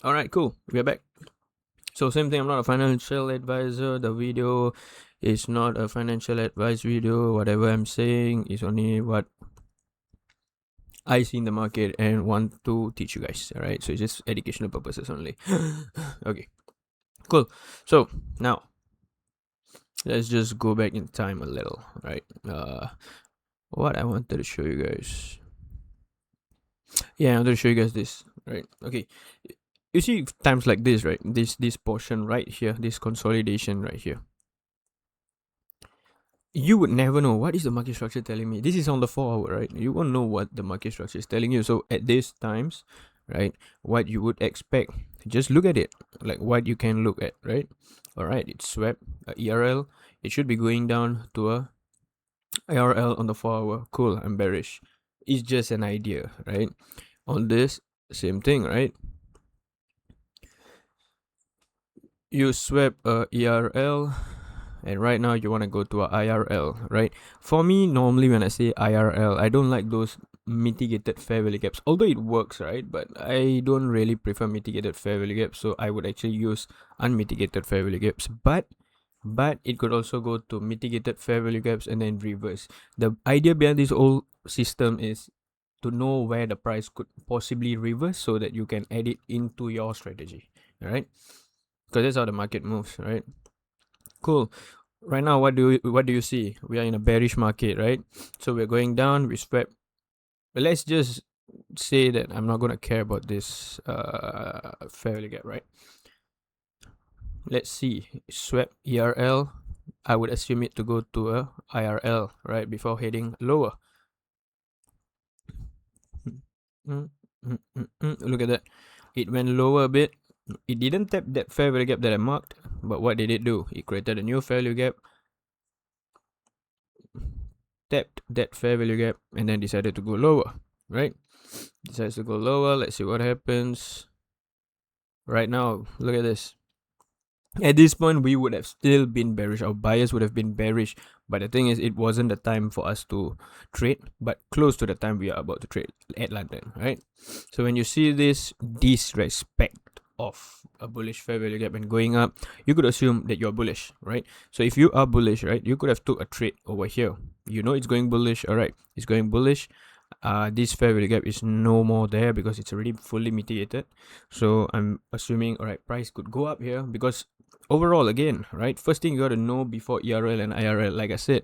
All right, cool. We're back. So same thing. I'm not a financial advisor. The video is not a financial advice video. Whatever I'm saying is only what I see in the market and want to teach you guys. All right. So it's just educational purposes only. Okay. Cool. So now let's just go back in time a little. Right. What I wanted to show you guys. Yeah, I wanted to show you guys this. Right. Okay. You see times like this, right? This portion right here, this consolidation right here. You would never know what is the market structure telling me. This is on the 4 hour, right? You won't know what the market structure is telling you. So at these times, right, what you would expect, just look at it, like what you can look at, right? All right, it's swept ERL. It should be going down to a IRL on the 4 hour. Cool, I'm bearish. It's just an idea, right? On this, same thing, right? You swap a ERL, and right now you want to go to a IRL, right? For me, normally when I say IRL, I don't like those mitigated fair value gaps, although it works, right? But I don't really prefer mitigated fair value gaps, so I would actually use unmitigated fair value gaps. But it could also go to mitigated fair value gaps and then reverse. The idea behind this whole system is to know where the price could possibly reverse so that you can add it into your strategy, all right? Because that's how the market moves, right? Cool. Right now, what do you see? We are in a bearish market, right? So we're going down. We swept. But let's just say that I'm not gonna care about this fair value gap, right? Let's see. Swept ERL. I would assume it to go to a IRL, right, before heading lower. Look at that. It went lower a bit. It didn't tap that fair value gap that I marked, but what did it do? It created a new fair value gap, tapped that fair value gap, and then decided to go lower, right? Decides to go lower. Let's see what happens. Right now, look at this. At this point, we would have still been bearish. Our buyers would have been bearish. But the thing is, it wasn't the time for us to trade, but close to the time we are about to trade at London, right? So when you see this disrespect of a bullish fair value gap and going up, you could assume that you're bullish, right? So if you are bullish, right, you could have took a trade over here. You know it's going bullish, all right? It's going bullish. This fair value gap is no more there because it's already fully mitigated. So I'm assuming, all right, price could go up here because overall, again, right, first thing you got to know before ERL and IRL, like I said,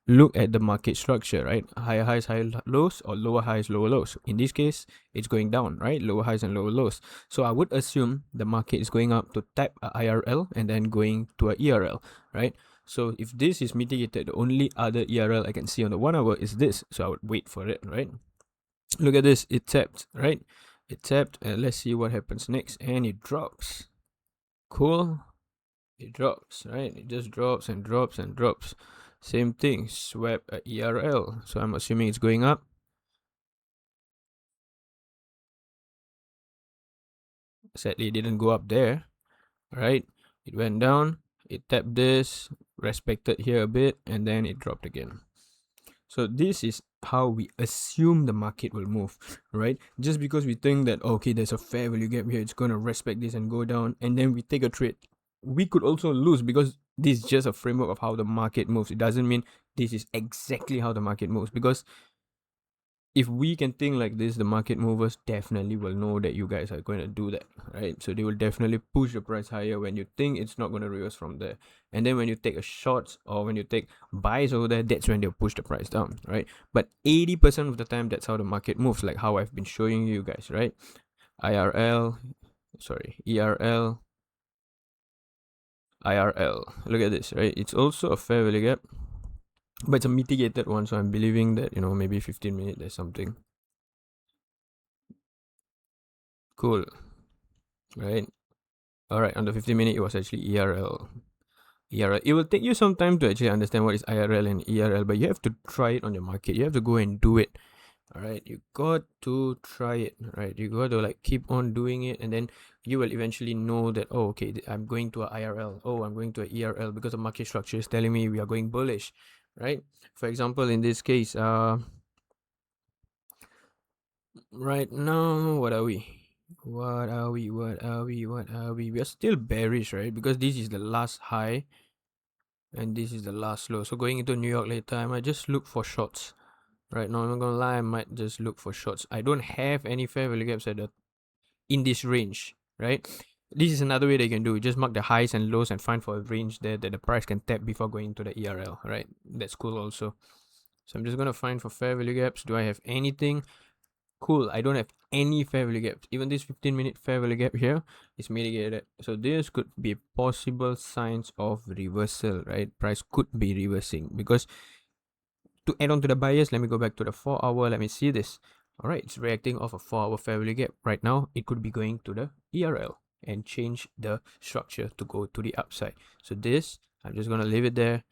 look at the market structure, right? Higher highs, higher lows, or lower highs, lower lows. In this case, it's going down, right? Lower highs and lower lows. So I would assume the market is going up to tap a IRL and then going to a ERL, right? So if this is mitigated, the only other ERL I can see on the 1 hour is this. So I would wait for it, right? Look at this, it tapped, right? It tapped, and let's see what happens next. And it drops. Cool. It drops, right? It just drops and drops and drops. Same thing, swap a ERL. So I'm assuming it's going up. Sadly, it didn't go up there, right? It went down, it tapped this, respected here a bit, and then it dropped again. So this is how we assume the market will move, right? Just because we think that, okay, there's a fair value gap here, it's going to respect this and go down, and then we take a trade. We could also lose because this is just a framework of how the market moves. It doesn't mean this is exactly how the market moves, because if we can think like this, the market movers definitely will know that you guys are going to do that, right? So they will definitely push the price higher when you think it's not going to reverse from there. And then when you take a short or when you take buys over there, that's when they'll push the price down, right? But 80% of the time, that's how the market moves, like how I've been showing you guys, right? ERL, IRL. Look at this, right? It's also a fair value gap, but it's a mitigated one, so I'm believing that, maybe 15 minutes there's something cool, right? All right, on the 15 minute, it was actually ERL. ERL. It will take you some time to actually understand what is IRL and ERL, but you have to try it on your market. You have to go and do it. All right, you got to try it. Right, you got to keep on doing it, and then you will eventually know that, oh, okay, I'm going to a IRL. Oh, I'm going to a ERL because the market structure is telling me we are going bullish, right? For example, in this case, right now, what are we? What are we? What are we? What are we? We are still bearish, right? Because this is the last high and this is the last low. So going into New York later, I might just look for shorts. Right now, I'm not gonna lie, I might just look for shorts. I don't have any fair value gaps in this range, right? This is another way they can do it. Just mark the highs and lows and find for a range there that the price can tap before going to the ERL, right? That's cool also. So I'm just gonna find for fair value gaps. Do I have anything? Cool, I don't have any fair value gaps. Even this 15-minute fair value gap here is mitigated. So this could be possible signs of reversal, right? Price could be reversing because to add on to the bias, let me go back to the 4-hour. Let me see this. All right, it's reacting off a 4-hour fair value gap. Right now, it could be going to the ERL and change the structure to go to the upside. So this, I'm just going to leave it there.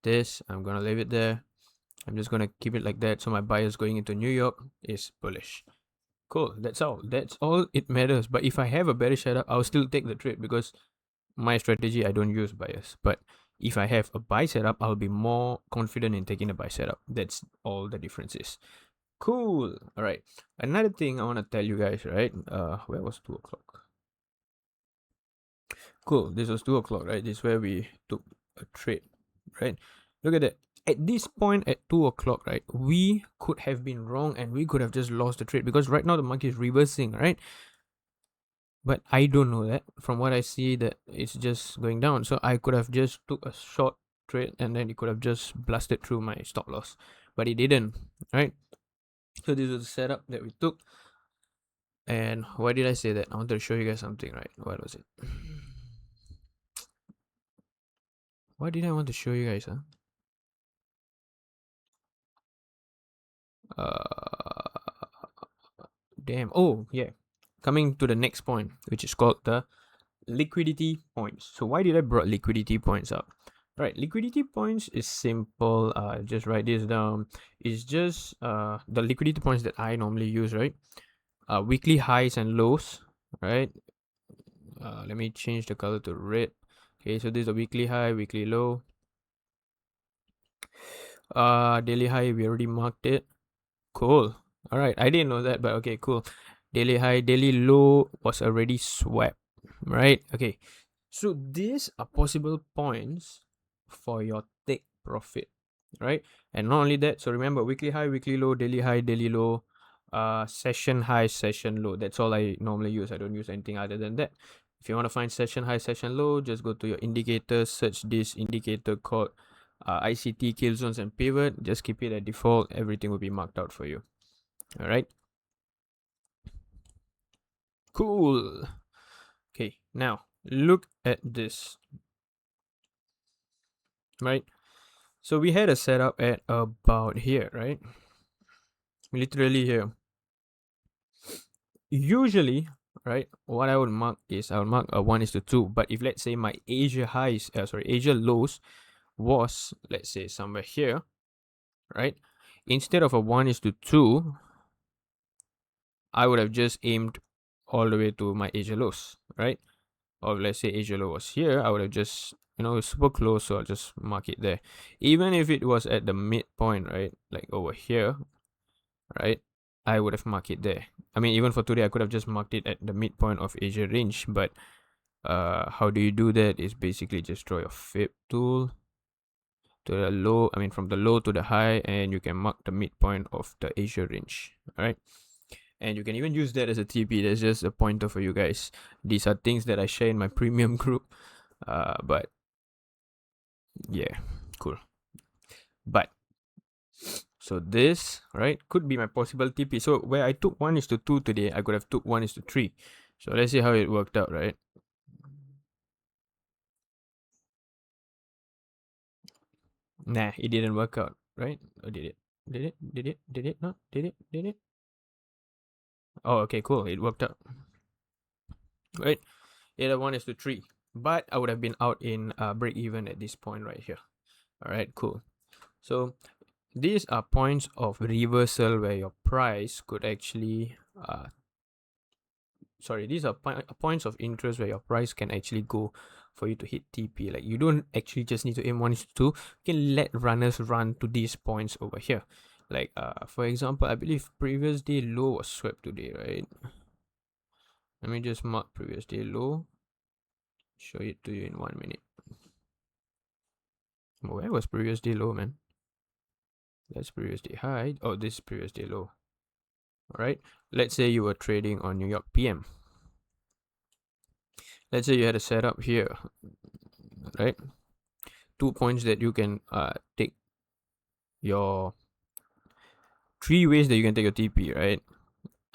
This, I'm going to leave it there. I'm just going to keep it like that. So my bias going into New York is bullish. Cool, that's all. That's all it matters. But if I have a bearish setup, I'll still take the trade because my strategy, I don't use bias. But if I have a buy setup, I'll be more confident in taking a buy setup. That's all the difference is. Cool. All right. Another thing I want to tell you guys, right? Where was 2 o'clock? Cool. This was 2 o'clock, right? This is where we took a trade, right? Look at that. At this point at 2 o'clock, right, we could have been wrong and we could have just lost the trade because right now the market is reversing, right? But I don't know that. From what I see, that it's just going down. So I could have just took a short trade and then it could have just blasted through my stop loss, but it didn't, right? So this is the setup that we took. And why did I say that? I wanted to show you guys something, right? What was it? Why did I want to show you guys, huh? Damn. Oh, yeah. Coming to the next point, which is called the liquidity points. So why did I brought liquidity points up? Right, liquidity points is simple. Just write this down. It's just the liquidity points that I normally use, right? Weekly highs and lows, right? Let me change the color to red. Okay, so this is a weekly high, weekly low. Daily high, we already marked it. Cool. All right, I didn't know that, but okay, cool. Daily high, daily low was already swept, right? Okay, so these are possible points for your take profit, right? And not only that, so remember weekly high, weekly low, daily low, session high, session low. That's all I normally use. I don't use anything other than that. If you want to find session high, session low, just go to your indicators, search this indicator called ICT, kill zones, and pivot. Just keep it at default. Everything will be marked out for you. All right. Cool. Okay, now look at this. Right. So we had a setup at about here, right? Literally here. Usually, right, what I would mark is I would mark a 1:2. But if let's say my Asia highs, Asia lows was, let's say, somewhere here, right? Instead of a 1:2, I would have just aimed all the way to my Asia lows, right? Or let's say Asia low was here, I would have just, it's super close, so I'll just mark it there. Even if it was at the midpoint, right, like over here, right, I would have marked it there. I mean, even for today, I could have just marked it at the midpoint of Asia range, but how do you do that is basically just draw your fib tool to the low, from the low to the high, and you can mark the midpoint of the Asia range, all right? And you can even use that as a TP. That's just a pointer for you guys. These are things that I share in my premium group. But yeah, cool. But so this, right, could be my possible TP. So where I took 1:2 today, I could have took 1:3. So let's see how it worked out, right? Nah, it didn't work out, right? Or did it? Did it? Did it? Did it not? Did it? Did it? Oh, okay, cool. It worked out. Right? Either 1:3. But I would have been out in break even at this point right here. Alright, cool. So these are points of reversal where your price could actually these are points of interest where your price can actually go for you to hit TP. Like, you don't actually just need to aim 1:2. You can let runners run to these points over here. Like for example, I believe previous day low was swept today, right? Let me just mark previous day low, show it to you in 1 minute. Where was previous day low, man? That's previous day high. Oh, this is previous day low. All right, let's say you were trading on New York PM. Let's say you had a setup here, right? 2 points that you can take your 3 ways that you can take your TP, right?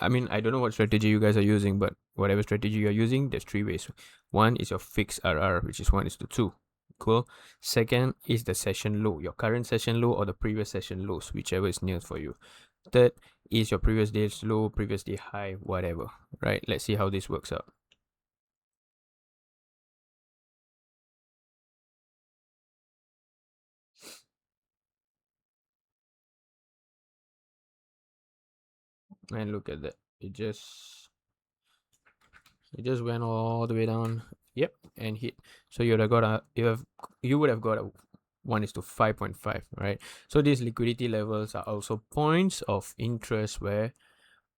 I mean, I don't know what strategy you guys are using, but whatever strategy you're using, there's 3 ways. One is your fixed RR, which is 1:2. Cool. Second is the session low, your current session low or the previous session lows, whichever is near for you. Third is your previous day's low, previous day high, whatever, right? Let's see how this works out. And look at that. It just went all the way down. Yep, and hit. So you would have got a 1:5.5, right? So these liquidity levels are also points of interest where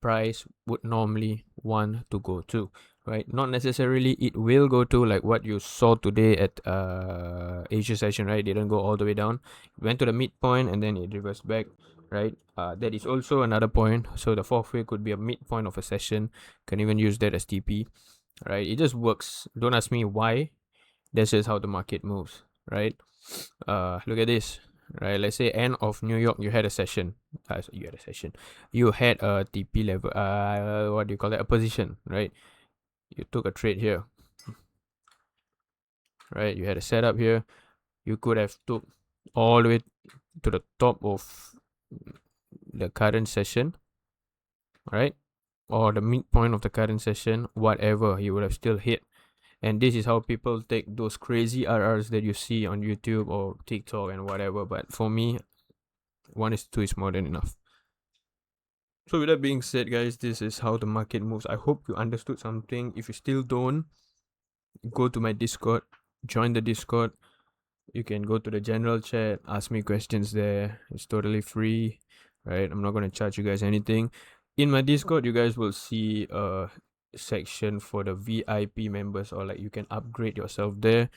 price would normally want to go to, right? Not necessarily it will go to, like what you saw today at Asia session, right? It didn't go all the way down. It went to the midpoint and then it reversed back, right? That is also another point. So the fourth way could be a midpoint of a session. Can even use that as TP, right? It just works. Don't ask me why. That's just how the market moves, right? Look at this, right? Let's say end of New York, you had a session. You had a TP level. What do you call that? A position, right? You took a trade here, right? You had a setup here. You could have took all the way to the top of the current session, right? Or the midpoint of the current session, whatever, you would have still hit. And this is how people take those crazy RRs that you see on YouTube or TikTok and whatever. But for me, 1:2 is more than enough. So with that being said, guys, this is how the market moves. I hope you understood something. If you still don't, go to my Discord, join the Discord. You can go to the general chat, ask me questions there. It's totally free, right? I'm not going to charge you guys anything. In my Discord, you guys will see a section for the VIP members, or like you can upgrade yourself there.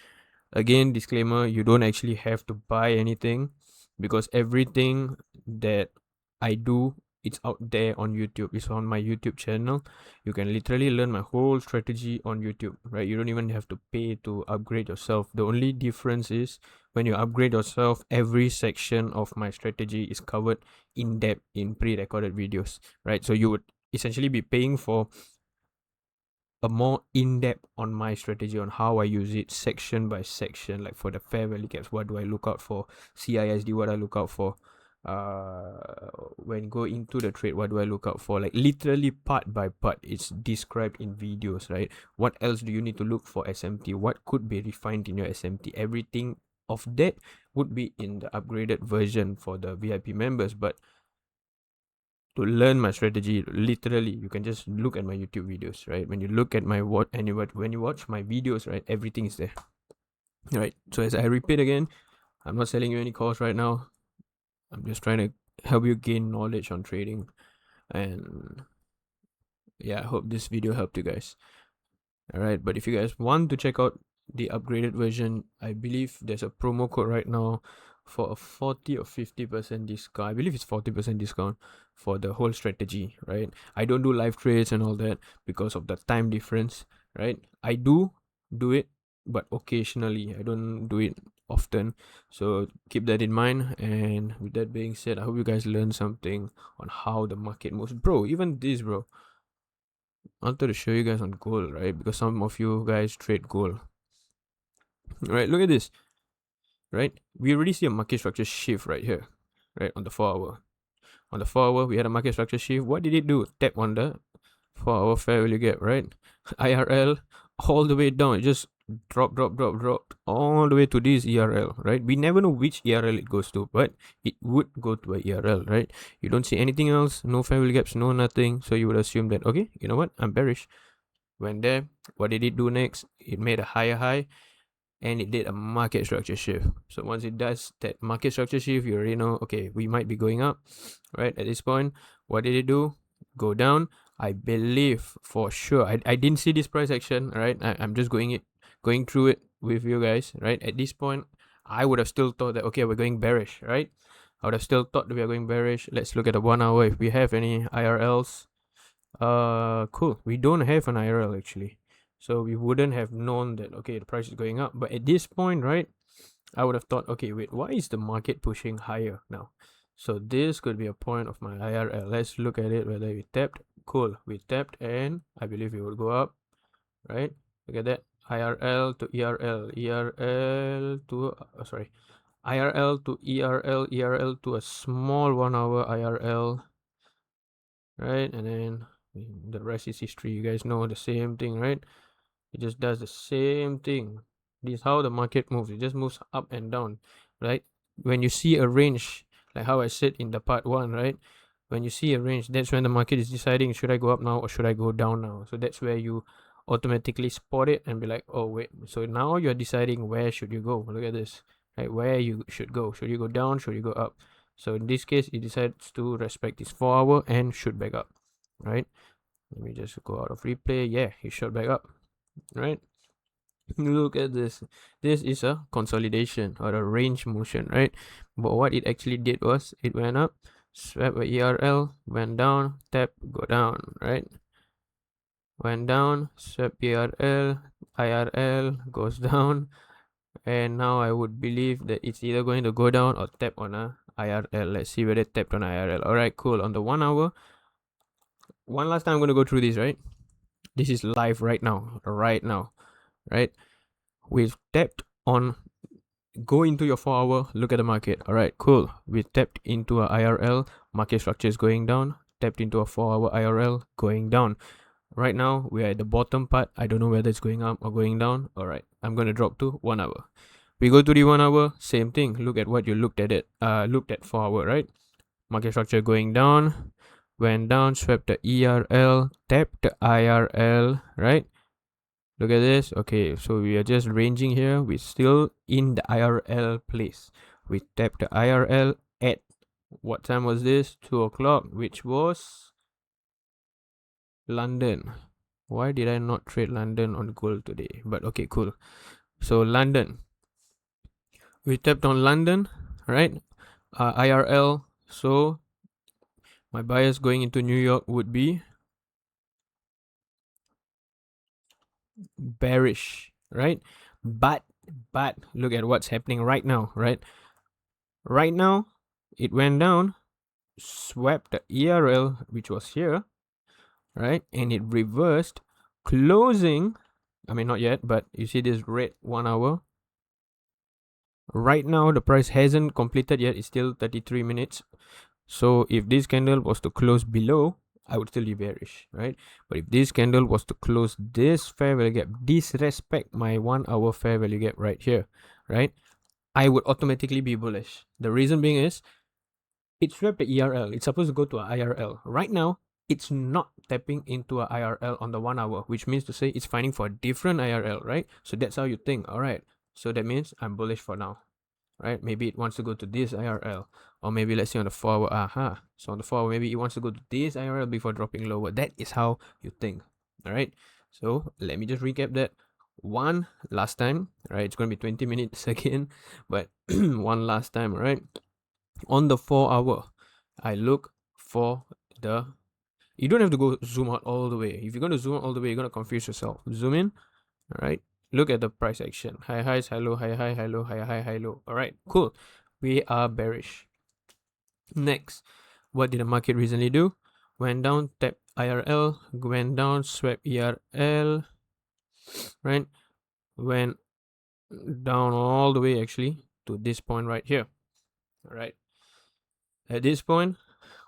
Again, disclaimer, you don't actually have to buy anything, because everything that I do, it's out there on YouTube. It's on my YouTube channel. You can literally learn my whole strategy on YouTube, right? You don't even have to pay to upgrade yourself. The only difference is when you upgrade yourself, every section of my strategy is covered in depth in pre-recorded videos, right? So you would essentially be paying for a more in-depth on my strategy, on how I use it section by section. Like for the fair value gaps, what do I look out for? CISD, what I look out for? When go into the trade, what do I look out for? Like literally part by part, it's described in videos, right? What else do you need to look for SMT? What could be refined in your SMT? Everything of that would be in the upgraded version for the VIP members. But to learn my strategy, literally, you can just look at my YouTube videos, right? When you look at my when you watch my videos, right, everything is there, right? So as I repeat again, I'm not selling you any course right now. I'm just trying to help you gain knowledge on trading. And yeah, I hope this video helped you guys. All right, but if you guys want to check out the upgraded version, I believe there's a promo code right now for a 40 or 50% discount. I believe it's 40% discount for the whole strategy, right? I don't do live trades and all that because of the time difference, right? I do it, but occasionally. I don't do it often. So keep that in mind. And with that being said, I hope you guys learned something on how the market moves. Bro, even this, bro, I wanted to show you guys on gold, right? Because some of you guys trade gold. Right, look at this. Right? We already see a market structure shift right here. Right, on the 4 hour. On the 4 hour, we had a market structure shift. What did it do? Tap on the 4 hour fair value gap, right? IRL all the way down. It just drop all the way to this ERL, right? We never know which ERL it goes to, but it would go to a ERL, right? You don't see anything else, no fair value gaps, no nothing. So you would assume that, okay, you know what? I'm bearish. Went there. What did it do next? It made a higher high and it did a market structure shift. So once it does that market structure shift, you already know, okay, we might be going up, right? At this point, what did it do? Go down. I believe for sure. I didn't see this price action, right? I'm just going through it with you guys, right? At this point, I would have still thought that okay, we're going bearish, right? I would have still thought that we are going bearish. Let's look at the 1 hour if we have any IRLs. Cool. We don't have an IRL actually. So we wouldn't have known that okay, the price is going up. But at this point, right? I would have thought, okay, wait, why is the market pushing higher now? So this could be a point of my IRL. Let's look at it whether we tapped. Cool, we tapped and I believe it would go up, right? Look at that. IRL to ERL, ERL to IRL to ERL, ERL to a small 1 hour IRL, right? And then the rest is history. You guys know the same thing, right? It just does the same thing. This is how the market moves. It just moves up and down, right? When you see a range, like how I said in the part 1, right? When you see a range, that's when the market is deciding, should I go up now or should I go down now? So that's where you automatically spot it and be like, oh wait, so now you're deciding where should you go. Look at this, right? Where you should go. Should you go down? Should you go up? So in this case, it decides to respect this 4 hour and shoot back up, right? Let me just go out of replay. Yeah, he shot back up, right? Look at this. This is a consolidation or a range motion, right? But what it actually did was it went up, swap a ERL, went down, tap, go down, right? Went down, swap ERL, IRL goes down, and now I would believe that it's either going to go down or tap on a IRL. Let's see whether it tapped on IRL. All right, cool. On the 1 hour, one last time I'm going to go through this, right? This is live right now, right? We've tapped on, go into your 4 hour, look at the market. All right, cool. We tapped into a IRL, market structure is going down, tapped into a 4 hour IRL, going down. Right now, we are at the bottom part. I don't know whether it's going up or going down. All right, I'm going to drop to 1 hour. We go to the 1 hour, same thing. Look at what you looked at 4 hour, right? Market structure going down, went down, swept the ERL, tapped the IRL, right? Look at this. Okay, so we are just ranging here. We're still in the IRL place. We tapped the IRL at what time was this? 2 o'clock, which was London. Why did I not trade London on gold today? But okay, cool. So London. We tapped on London, right? IRL. So my bias going into New York would be bearish, right? But look at what's happening right now, right? Right now, it went down, swept the ERL, which was here, right? And it reversed, closing. I mean, not yet, but you see this red 1 hour. Right now, the price hasn't completed yet. It's still 33 minutes. So if this candle was to close below, I would still be bearish, right? But if this candle was to close this fair value gap, disrespect my 1 hour fair value gap right here, right? I would automatically be bullish. The reason being is it swept the ERL. It's supposed to go to an IRL. Right now, it's not tapping into an IRL on the 1 hour, which means to say it's finding for a different IRL, right? So that's how you think. All right. So that means I'm bullish for now, right? Maybe it wants to go to this IRL, or maybe let's say on the 4 hour, so on the 4 hour, maybe it wants to go to this IRL before dropping lower. That is how you think. All right. So let me just recap that one last time, right? It's going to be 20 minutes again, but one last time, all right? On the 4 hour, I look for the, you don't have to go zoom out all the way. If you're going to zoom out all the way, you're going to confuse yourself. Zoom in, all right? Look at the price action. High highs, high low, high high, high low, high high, high low. All right, cool. We are bearish. Next, what did the market recently do? Went down, tap IRL, went down, swap ERL, right? Went down all the way actually to this point right here. All right. At this point,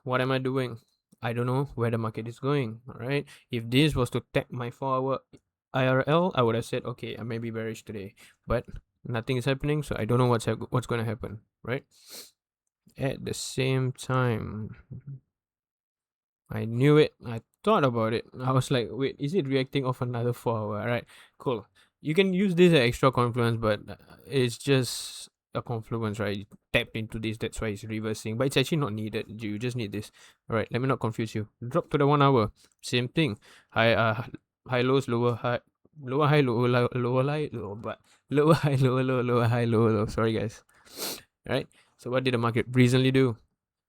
what am I doing? I don't know where the market is going. All right. If this was to tap my 4 hour IRL, I would have said, okay, I may be bearish today, but nothing is happening, so I don't know what's going to happen, right? At the same time, I knew it. I thought about it. I was like, wait, is it reacting off another 4 hour? All right, cool. You can use this as extra confluence, but it's just a confluence, right? You tapped into this, that's why it's reversing, but it's actually not needed. You just need this. All right, let me not confuse you. Drop to the 1 hour, same thing. High lows, lower high, lower high, lower high, but lower high, lower high, low. Sorry guys. All right, so what did the market recently do?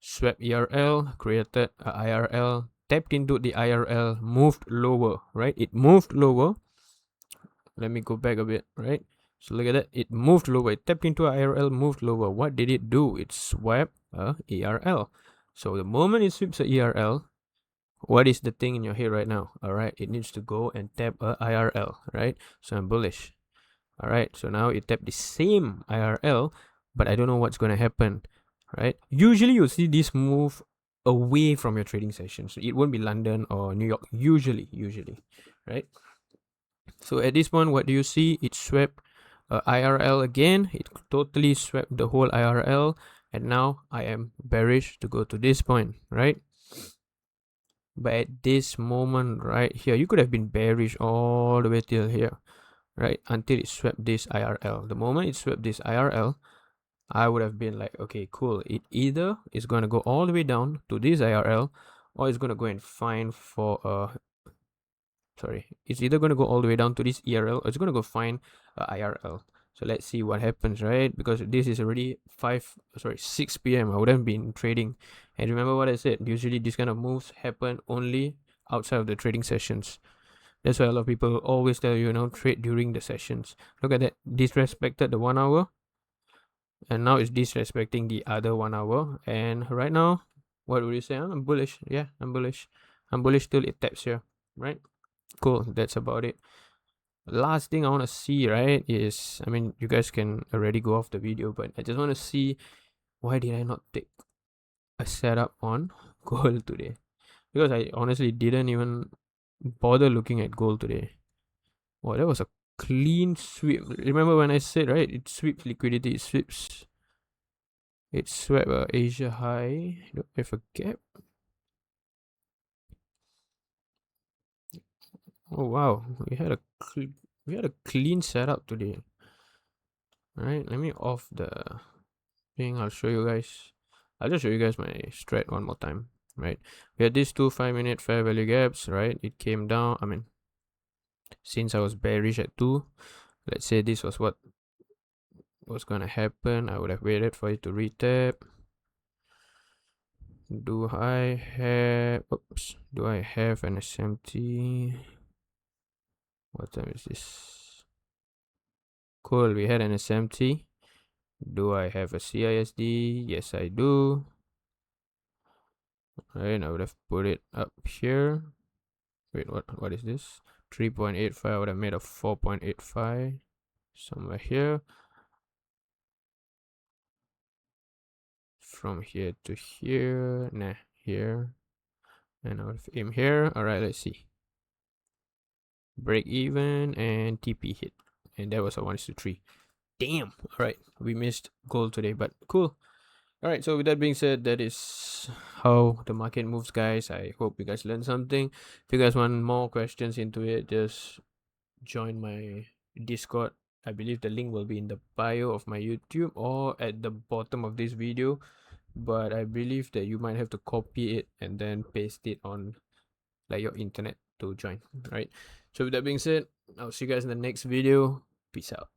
Swept ERL, created a IRL, tapped into the IRL, moved lower, right? It moved lower. Let me go back a bit, right? So look at that. It moved lower. It tapped into IRL, moved lower. What did it do? It swept a ERL. So the moment it sweeps a ERL, what is the thing in your head right now? All right, it needs to go and tap a IRL, right? So I'm bullish. All right, so now it tapped the same IRL, but I don't know what's going to happen, right? Usually you'll see this move away from your trading sessions. It won't be London or New York, usually, right? So at this point, what do you see? It swept IRL again. It totally swept the whole IRL, and now I am bearish to go to this point, right? But at this moment right here, you could have been bearish all the way till here, right? Until it swept this IRL. The moment it swept this IRL, I would have been like, okay, cool. It either is going to go all the way down to this IRL, or it's going to go and find for it's either going to go all the way down to this ERL, or it's going to go find IRL. So let's see what happens, right? Because this is already 6 p.m. I wouldn't been trading. And remember what I said, usually these kind of moves happen only outside of the trading sessions. That's why a lot of people always tell you, trade during the sessions. Look at that, disrespected the 1 hour, and now it's disrespecting the other 1 hour. And right now, what would you say? I'm bullish. Yeah, I'm bullish. I'm bullish till it taps here, right? Cool, that's about it. Last thing I want to see, right, is, I mean, you guys can already go off the video, but I just want to see, why did I not take a setup on gold today? Because I honestly didn't even bother looking at gold today. Wow, that was a clean sweep. Remember when I said, right, it sweeps liquidity, it swept Asia high. Do I have a gap? Oh wow, we had a clean setup today. All right, let me off the thing. I'll just show you guys my strat one more time, right? We had these two 5-minute fair value gaps, right? It came down. I mean, since I was bearish at 2, let's say this was what was gonna happen, I would have waited for it to retap. Do I have an SMT? What time is this? Cool, we had an SMT. Do I have a CISD? Yes, I do. Right, I would have put it up here. Wait, what is this? 3.85. I would have made a 4.85 somewhere here. From here to here. Nah, here. And I would have aim here. Alright, let's see. Break even and TP hit. And that was a 1:3. Damn. Alright, we missed gold today, but cool. Alright, so with that being said, that is how the market moves, guys. I hope you guys learned something. If you guys want more questions into it, just join my Discord. I believe the link will be in the bio of my YouTube or at the bottom of this video, but I believe that you might have to copy it and then paste it on like your internet to join, right? So with that being said, I'll see you guys in the next video. Peace out.